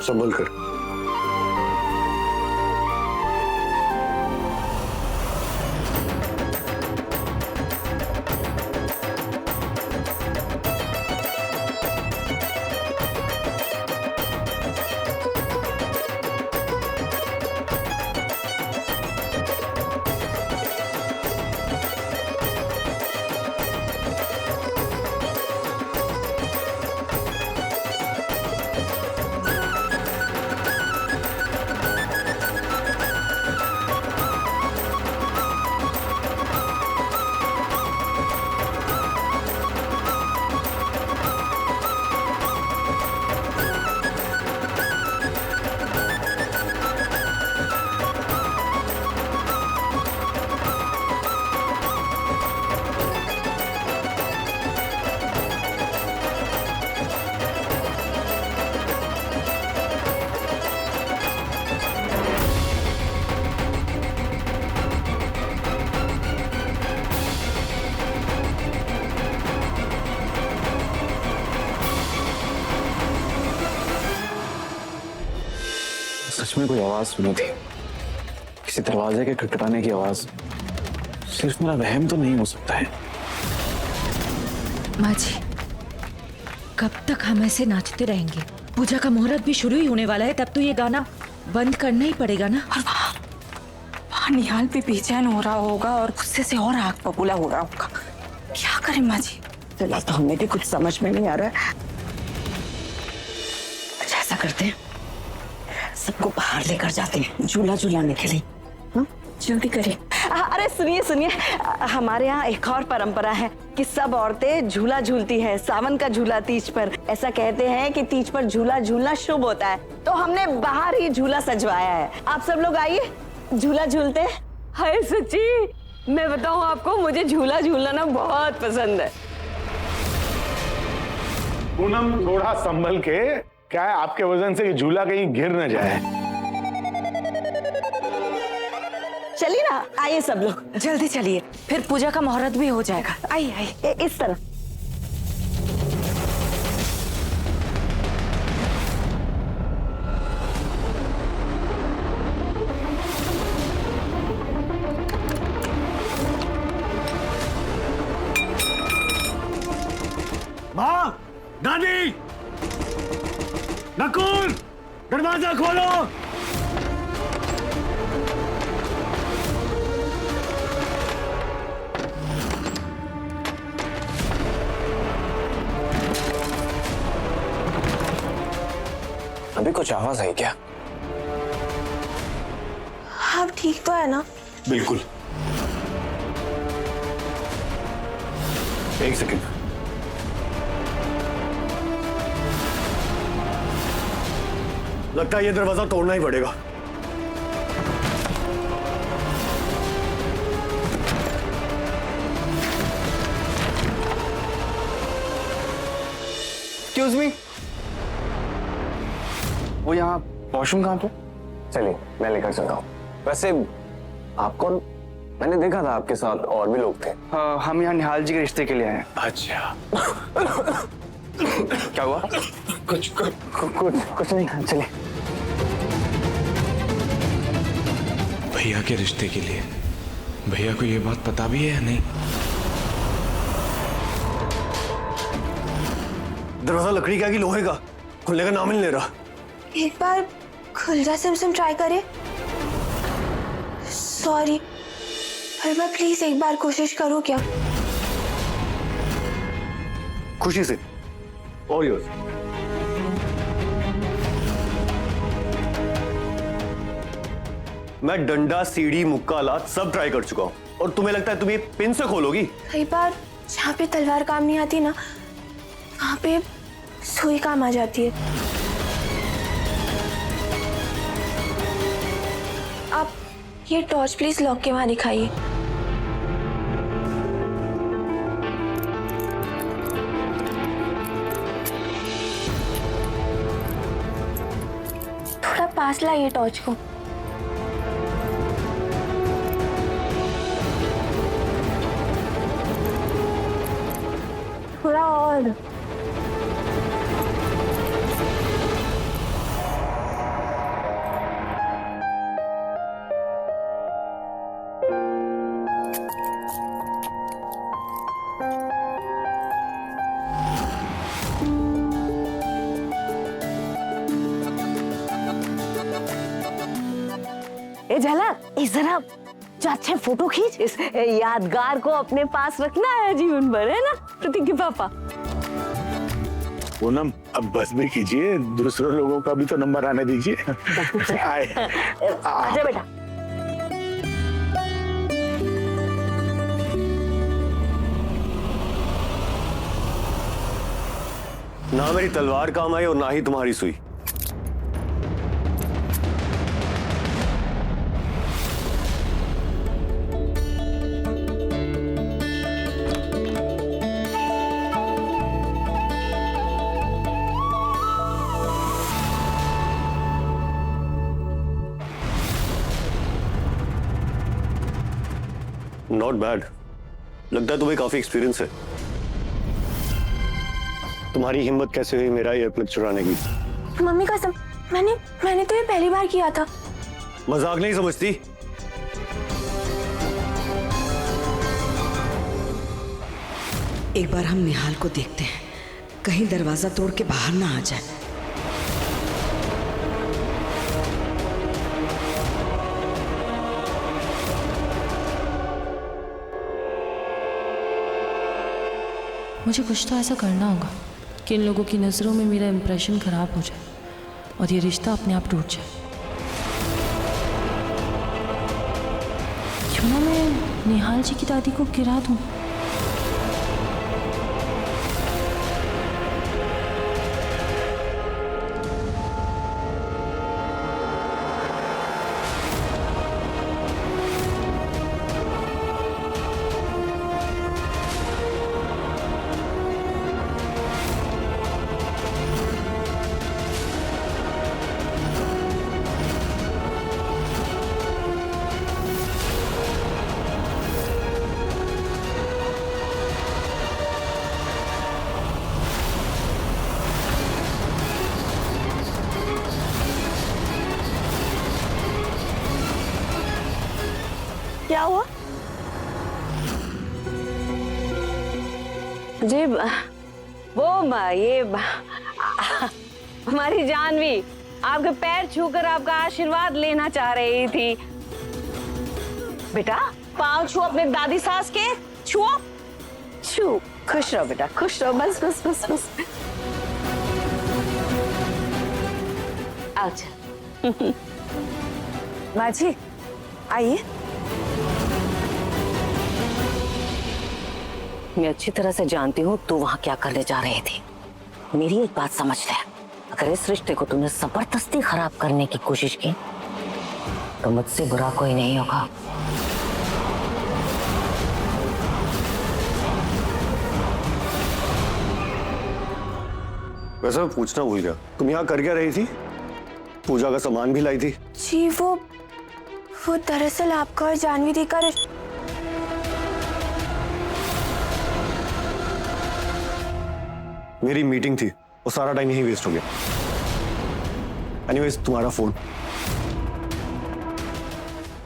संभल कर। सच में कोई आवाज सुनी थी, किसी दरवाजे के खटखटाने की आवाज। सिर्फ मेरा वहम तो नहीं हो सकता है। माँ जी, कब तक हम ऐसे नाचते रहेंगे? पूजा का मुहूर्त भी शुरू ही होने वाला है, तब तो ये गाना बंद करना ही पड़ेगा ना। और वहाँ निहाल भी बेचैन हो रहा होगा और गुस्से से और आग बबूला हो रहा होगा। क्या करें माँ जी? फिलहाल तो हमें भी कुछ समझ में नहीं आ रहा है। अच्छा ऐसा करते हैं, सबको बाहर लेकर जाते हैं झूला झूलाने के लिए। जल्दी करें। अरे सुनिए सुनिए, हमारे यहाँ एक और परंपरा है कि सब औरतें झूला झूलती हैं। सावन का झूला तीज पर। ऐसा कहते हैं कि तीज पर झूला झूलना शुभ होता है, तो हमने बाहर ही झूला सजवाया है। आप सब लोग आइए, झूला झूलते हैं। हाय सच्ची, मैं बताऊं आपको, मुझे झूला झूलना ना बहुत पसंद है। पूनम थोड़ा संभल के, क्या है आपके वजन से ये झूला कहीं गिर न जाए। चलिए ना, आइए सब लोग जल्दी चलिए, फिर पूजा का मुहूर्त भी हो जाएगा। आइए आइए। इस तरफ। माँ, दादी, नकुल, दरवाजा खोलो। अभी कुछ आवाज आई क्या? आप ठीक तो है ना? बिल्कुल। एक सेकंड। लगता है ये दरवाजा तोड़ना ही पड़ेगा। एक्सक्यूज मी, वो यहाँ वॉशरूम कहाँ पे? चलिए मैं लेकर चलता हूँ। वैसे आप कौन? मैंने देखा था आपके साथ और भी लोग थे। हाँ, हम यहाँ निहाल जी के रिश्ते के लिए आए हैं। अच्छा। क्या हुआ? कुछ नहीं, चलिए। भैया के रिश्ते के लिए। भैया को ये बात पता भी है या नहीं? दरवाजा लकड़ी का कि लोहे का? खुलने का नाम ही नहीं ले रहा। एक बार खुल जा सिमसिम, ट्राई करे। सॉरी, पर मैं प्लीज एक बार कोशिश करूं क्या? खुशी से। और योर। मैं डंडा, सीढ़ी, मुक्का, लात सब ट्राई कर चुका हूँ, और तुम्हें लगता है तुम ये पिन से खोलोगी? कई बार जहाँ पे तलवार काम नहीं आती ना, वहाँ पे सुई काम आ जाती है। आप ये टॉर्च प्लीज लॉक के वहां दिखाइए। थोड़ा पास लाइए टॉर्च को। थोड़ा और। ए झलक, इस जरा अच्छे फोटो खींच, इस यादगार को अपने पास रखना है जीवन भर, है ना प्रतीक के पापा। पूनम अब बस भी कीजिए, दूसरे लोगों का भी तो नंबर आने दीजिए। आजा बेटा। ना मेरी तलवार काम आई और ना ही तुम्हारी सुई। नॉट बैड, लगता है तुम्हें काफी एक्सपीरियंस है। तुम्हारी हिम्मत कैसे हुई मेरा ये प्लग चुराने की? मम्मी कसम, मैंने तो ये पहली बार किया था। मजाक नहीं समझती? एक बार हम निहाल को देखते हैं, कहीं दरवाजा तोड़ के बाहर ना आ जाए। मुझे कुछ तो ऐसा करना होगा कि इन लोगों की नज़रों में मेरा इंप्रेशन खराब हो जाए और ये रिश्ता अपने आप टूट जाए। क्यों ना मैं निहाल जी की दादी को गिरा दूं। क्या हुआ? जी वो ये हमारी जानवी आपके पैर छूकर आपका आशीर्वाद लेना चाह रही थी। बेटा पाँव छू अपने दादी सास के, छुओ छू। खुश रहो बेटा, खुश रहो, बस बस बस बस। अच्छा बाजी आइए। मैं अच्छी तरह से जानती हूँ तू वहां क्या करने जा रही थी। मेरी एक बात समझ ले, अगर इस रिश्ते को तूने जबरदस्ती खराब करने की कोशिश की तो मुझसे बुरा कोई नहीं होगा। वैसे मैं पूछना भूल गया, तुम यहाँ कर क्या रही थी? पूजा का सामान भी लाई थी? जी वो दरअसल आपका और जानवी दी का मेरी मीटिंग थी, वो सारा टाइम यही वेस्ट हो गया। एनीवेज तुम्हारा फोन,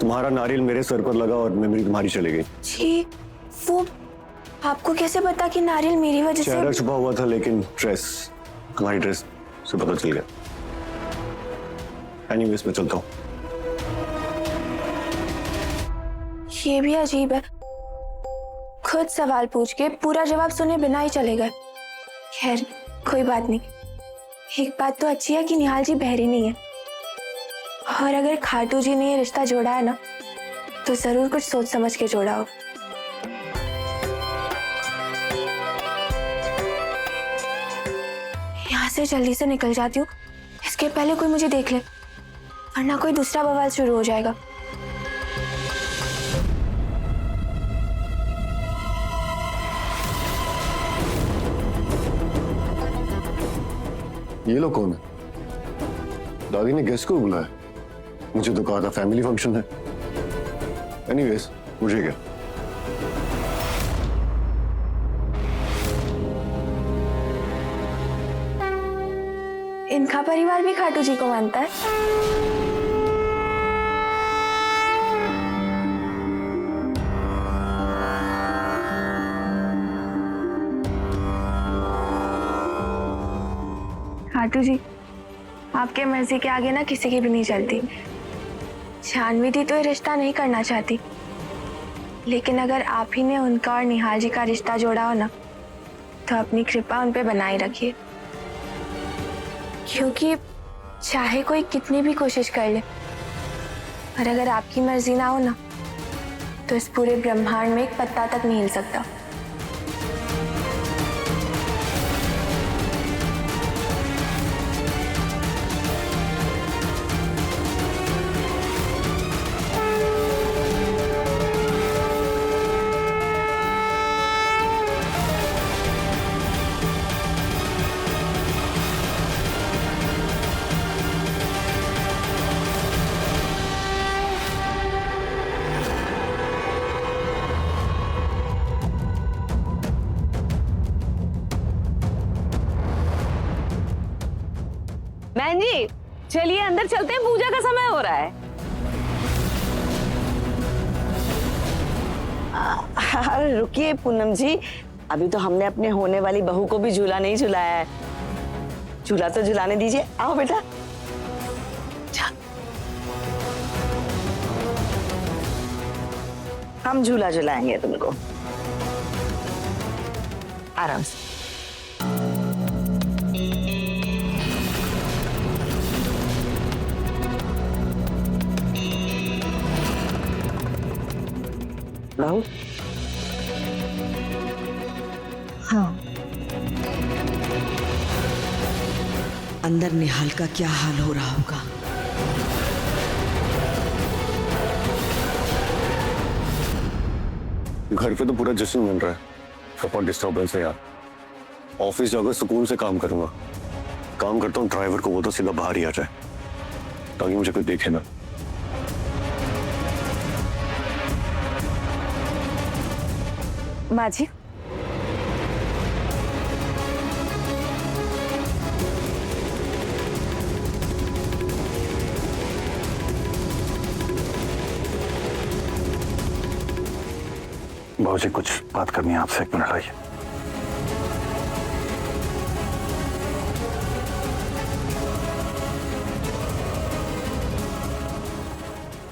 तुम्हारा नारियल मेरे सर पर लगा और मेमोरी तुम्हारी चली गई। जी वो आपको कैसे पता कि नारियल मेरी वजह से? चेहरा छुपा हुआ था लेकिन ड्रेस, तुम्हारी ड्रेस से पता चल गया। एनीवेज मैं चलता हूँ। ये भी अजीब है, खुद सवाल पूछ के पूरा जवाब सुने बिना ही चले गए। खैर कोई बात नहीं। एक बात तो अच्छी है कि निहाल जी बहरी नहीं है, और अगर खाटू जी ने ये रिश्ता जोड़ा है ना तो जरूर कुछ सोच समझ के जोड़ा हो। यहाँ से जल्दी से निकल जाती हूँ, इसके पहले कोई मुझे देख ले, वरना कोई दूसरा बवाल शुरू हो जाएगा। ये लोग कौन है? दादी ने गेस्ट को बुलाया, मुझे तो कहा था फैमिली फंक्शन है। एनीवेज मुझे क्या, इनका परिवार भी खाटू जी को मानता है। दादू जी, आपके मर्जी के आगे ना किसी की भी नहीं चलती। शानवी दी तो ये रिश्ता नहीं करना चाहती, लेकिन अगर आप ही ने उनका और निहाल जी का रिश्ता जोड़ा हो ना, तो अपनी कृपा उन पे बनाए रखिए, क्योंकि चाहे कोई कितनी भी कोशिश कर ले, पर अगर आपकी मर्जी ना हो ना, तो इस पूरे ब्रह्मांड में एक पत्ता तक नहीं हिल सकता। बहन जी चलिए अंदर चलते हैं, पूजा का समय हो रहा है। अरे रुकिए पूनम जी, अभी तो हमने अपने होने वाली बहू को भी झूला नहीं झुलाया है। झूला तो झुलाने दीजिए, आओ बेटा। हम झूला झुलाएंगे तुमको, आराम से। बहू, हाँ, अंदर निहाल का क्या हाल हो रहा होगा। घर पे तो पूरा जश्न बन रहा है, बहुत डिस्टर्बेंस है यार। ऑफिस जाकर सुकून से काम करूंगा। काम करता हूँ ड्राइवर को, वो तो सीधा बाहर ही आ जाए ताकि मुझे कोई देखे ना। माँ जी, बाबूजी कुछ बात करनी है आपसे, 1 मिनट आइए।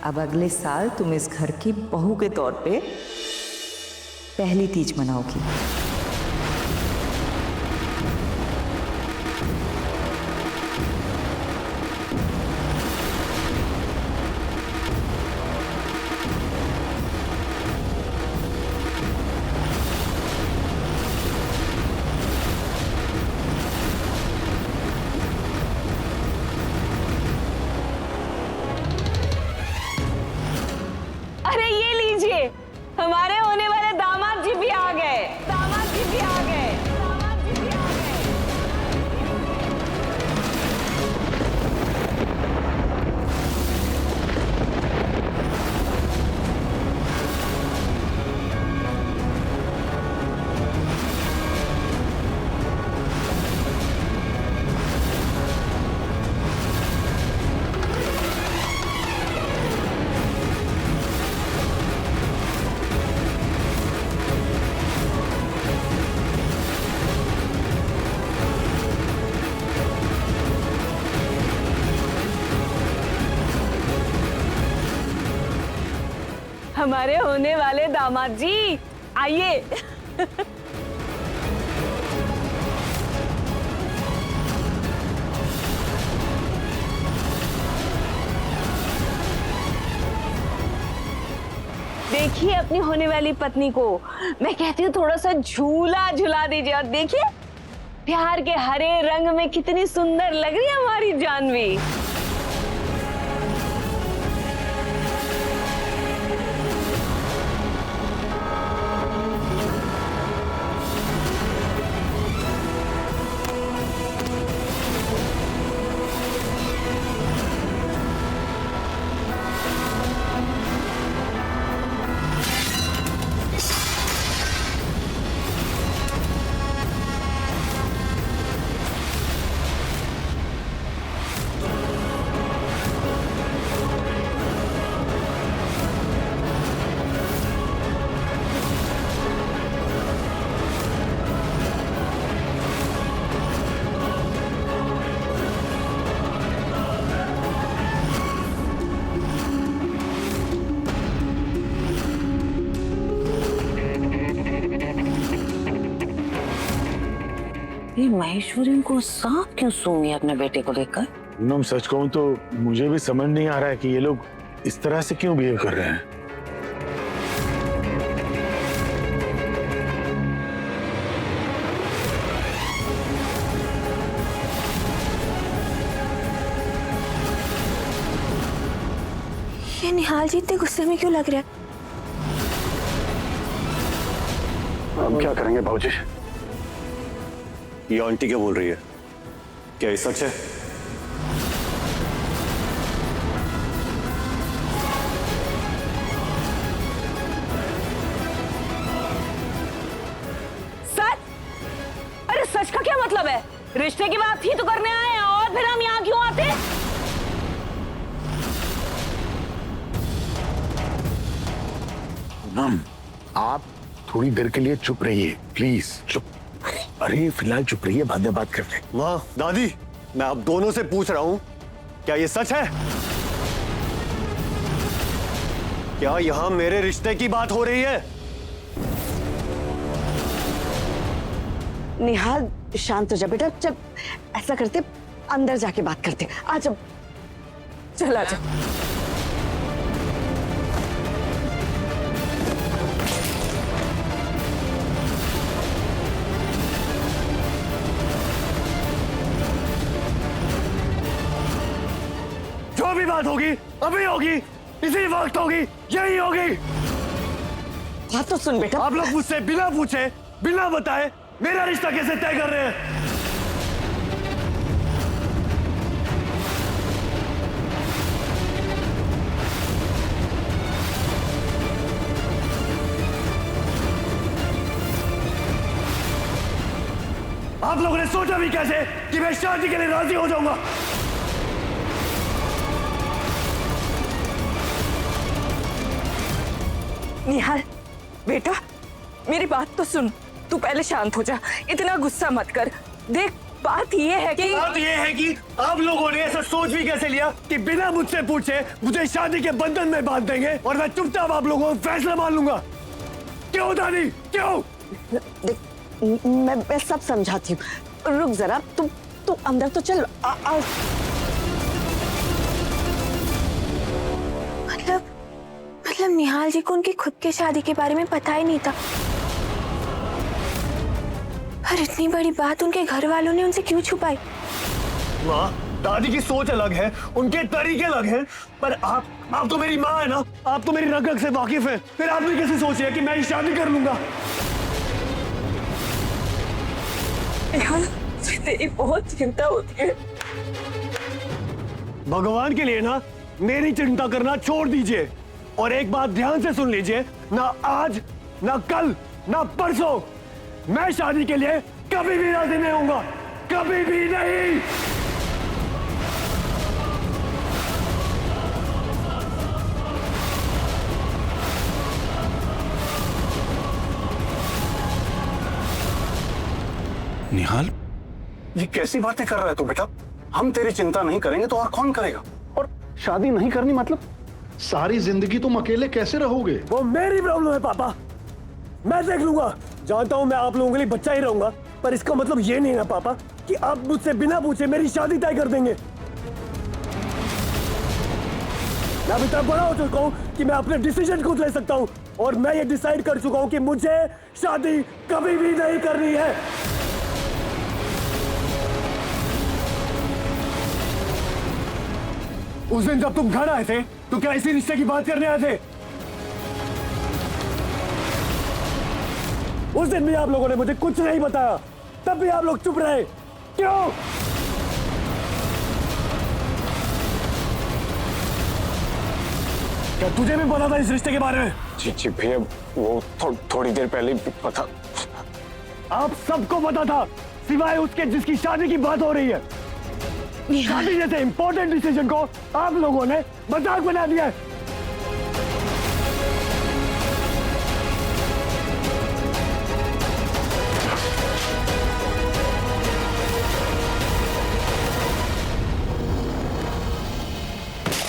अब अगले साल तुम इस घर की बहू के तौर पे पहली तीज मनाओगी। अरे ये लीजिए, हमारे होने वाले दामाद जी भी आ गए। दामाद जी भी आ गए। दामाद जी भी आ गए। हमारे होने वाले दामाद जी आइए। देखिए अपनी होने वाली पत्नी को, मैं कहती हूँ थोड़ा सा झूला झुला दीजिए। और देखिए प्यार के हरे रंग में कितनी सुंदर लग रही है हमारी जानवी। ये महेश्वरी को सांप क्यों सूंघी अपने बेटे को देखकर? पूनम सच कहूं तो मुझे भी समझ नहीं आ रहा है कि ये लोग इस तरह से क्यों बिहेव कर रहे हैं। ये निहाल जी इतने गुस्से में क्यों लग रहे हैं? हम क्या करेंगे बाबूजी? ये आंटी क्या बोल रही है? क्या ये सच है? सच? अरे सच का क्या मतलब है? रिश्ते की बात ही तो करने आए हैं और फिर हम यहाँ क्यों आते? पूनम, आप थोड़ी देर के लिए चुप रहिए प्लीज। चुप। अरे फिलहाल चुप रहिए, बाद में बात करते हैं। माँ, दादी, मैं आप दोनों से पूछ रहा हूं, क्या ये सच है? क्या यहां मेरे रिश्ते की बात हो रही है? निहाल शांत हो जा बेटा। जब ऐसा करते अंदर जाके बात करते। आ जा, चल आ जा। जो भी बात होगी अभी होगी, इसी वक्त होगी, यही होगी। बात तो सुन बेटा। आप लोग मुझसे बिना पूछे, बिना बताए मेरा रिश्ता कैसे तय कर रहे हैं? आप लोगों ने सोचा भी कैसे कि मैं शादी के लिए राजी हो जाऊंगा? निहाल बेटा, मेरी बात तो सुन। तू पहले शांत हो जा, इतना गुस्सा मत कर। देख, बात ये है कि आप लोगों ने ऐसा सोच भी कैसे लिया कि बिना मुझसे पूछे मुझे शादी के बंधन में बांध देंगे और मैं चुपचाप आप लोगों को फैसला मान लूंगा? क्यों दादी, क्यों? देख, मैं सब समझाती हूँ। रुक जरा, तू अंदर तो चल। आ। मतलब निहाल जी को उनकी खुद की शादी के बारे में पता ही नहीं था, पर इतनी बड़ी बात उनके घर वालों ने उनसे क्यों छुपाई? माँ, दादी की सोच अलग है, उनके तरीके अलग हैं, पर आप तो मेरी माँ है ना, आप तो मेरी रग रग से वाकिफ है। फिर आपने कैसे सोचा कि मैं शादी कर लूंगा? तेरी बहुत चिंता होती है। भगवान के लिए ना मेरी चिंता करना छोड़ दीजिए और एक बात ध्यान से सुन लीजिए, ना आज, ना कल, ना परसों मैं शादी के लिए कभी भी राजी नहीं होऊंगा, कभी भी नहीं। निहाल, ये कैसी बातें कर रहा है तू बेटा? हम तेरी चिंता नहीं करेंगे तो और कौन करेगा? और शादी नहीं करनी मतलब सारी जिंदगी तुम अकेले कैसे रहोगे? वो मेरी प्रॉब्लम है पापा, मैं देख लूंगा। जानता हूं मैं आप लोगों के लिए बच्चा ही रहूंगा, पर इसका मतलब ये नहीं ना पापा कि आप मुझसे बिना पूछे मेरी शादी तय कर देंगे। मैं अभी तक बड़ा हो चुका हूं कि मैं अपने डिसीजन खुद ले सकता हूं और मैं ये डिसाइड कर चुका हूं कि मुझे शादी कभी भी नहीं करनी है। उस दिन जब तुम घर आए थे तो क्या इसी रिश्ते की बात करने आए थे? उस दिन भी आप लोगों ने मुझे कुछ नहीं बताया, तब भी आप लोग चुप रहे, क्यों? क्या तुझे भी पता था इस रिश्ते के बारे में? जी भैया, वो थोड़ी देर पहले पता। आप सबको पता था सिवाय उसके जिसकी शादी की बात हो रही है। शादी जैसे इंपॉर्टेंट डिसीजन को आप लोगों ने मजाक बना दिया है।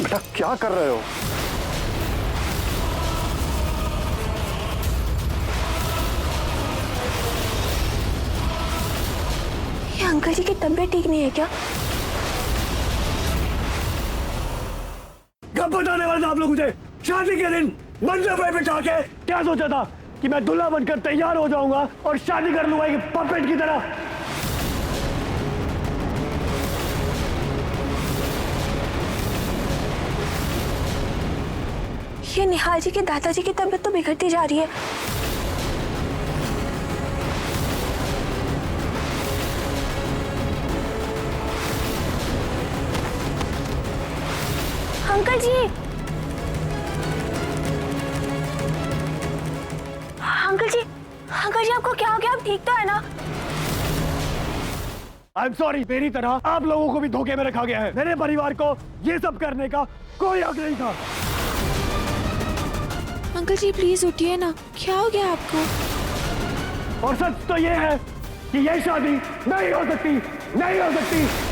बेटा क्या कर रहे हो? अंकल जी की तबीयत ठीक नहीं है क्या? कब बताने वाले थे आप लोग मुझे? शादी के दिन मंडप पे बिठा के क्या सोचा था कि मैं दूल्हा बनकर तैयार हो जाऊंगा और शादी कर लूंगा एक पपेट की तरह? ये निहाल जी के दादाजी की तबीयत तो बिगड़ती जा रही है। अंकल जी, अंकल जी, अंकल जी आपको क्या हो गया? आप ठीक तो है ना? आई एम सॉरी, मेरी तरह आप लोगों को भी धोखे में रखा गया है। मेरे परिवार को ये सब करने का कोई हक नहीं था। अंकल जी प्लीज उठिए ना, क्या हो गया आपको? और सच तो ये है कि ये शादी नहीं हो सकती, नहीं हो सकती।